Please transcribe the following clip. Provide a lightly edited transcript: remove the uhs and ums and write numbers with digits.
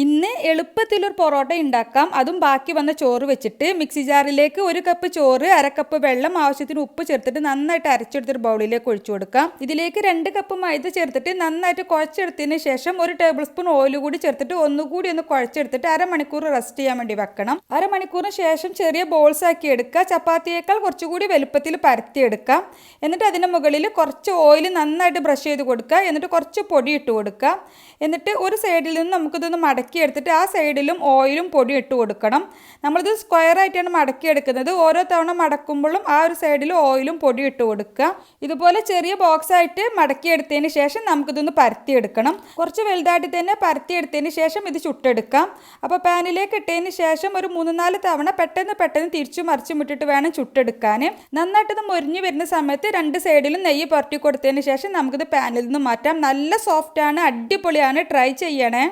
ഇന്ന് എളുപ്പത്തിലൊരു പൊറോട്ട ഉണ്ടാക്കാം. അതും ബാക്കി വന്ന ചോറ് വെച്ചിട്ട് മിക്സി ജാറിലേക്ക് 1 കപ്പ് ചോറ്, 1/2 കപ്പ് വെള്ളം, ആവശ്യത്തിന് ഉപ്പ് ചേർത്തിട്ട് നന്നായിട്ട് അരച്ചെടുത്തൊരു ബൗളിലേക്ക് ഒഴിച്ചു കൊടുക്കാം. ഇതിലേക്ക് 2 കപ്പ് മൈദ ചേർത്തിട്ട് നന്നായിട്ട് കുഴച്ചെടുത്തതിന് ശേഷം 1 ടേബിൾ സ്പൂൺ ഓയിൽ കൂടി ചേർത്തിട്ട് ഒന്നുകൂടി ഒന്ന് കുഴച്ചെടുത്തിട്ട് അരമണിക്കൂർ റെസ്റ്റ് ചെയ്യാൻ വേണ്ടി വെക്കണം. അരമണിക്കൂറിന് ശേഷം ചെറിയ ബോൾസ് ആക്കി എടുക്കുക. ചപ്പാത്തിയേക്കാൾ കുറച്ചുകൂടി വലുപ്പത്തിൽ പരത്തിയെടുക്കാം. എന്നിട്ട് അതിൻ്റെ മുകളിൽ കുറച്ച് ഓയിൽ നന്നായിട്ട് ബ്രഷ് ചെയ്ത് കൊടുക്കുക. എന്നിട്ട് കുറച്ച് പൊടി ഇട്ട് കൊടുക്കുക. എന്നിട്ട് ഒരു സൈഡിൽ നിന്ന് നമുക്കിതൊന്ന് മടക്കി എടുത്തിട്ട് ആ സൈഡിലും ഓയിലും പൊടി ഇട്ട് കൊടുക്കണം. നമ്മളിത് സ്ക്വയർ ആയിട്ടാണ് മടക്കിയെടുക്കുന്നത്. ഓരോ തവണ മടക്കുമ്പോഴും ആ ഒരു സൈഡിൽ ഓയിലും പൊടി ഇട്ട് കൊടുക്കുക. ഇതുപോലെ ചെറിയ ബോക്സ് ആയിട്ട് മടക്കിയെടുത്തതിന് ശേഷം നമുക്കിതൊന്ന് പരത്തിയെടുക്കണം. കുറച്ച് വലുതായിട്ട് തന്നെ പരത്തിയെടുത്തതിന് ശേഷം ഇത് ചുട്ടെടുക്കാം. അപ്പോൾ പാനിലേക്ക് ഇട്ടതിന് ശേഷം ഒരു 3-4 തവണ പെട്ടെന്ന് തിരിച്ചു മറിച്ചും ഇട്ടിട്ട് വേണം ചുട്ടെടുക്കാൻ. നന്നായിട്ടത് മൊരിഞ്ഞ് വരുന്ന സമയത്ത് 2 സൈഡിലും നെയ്യ് പുരട്ടി കൊടുത്തതിന് ശേഷം നമുക്കിത് പാനിൽ നിന്ന് മാറ്റാം. നല്ല സോഫ്റ്റാണ്, അടിപൊളിയാണ്, ട്രൈ ചെയ്യണേ.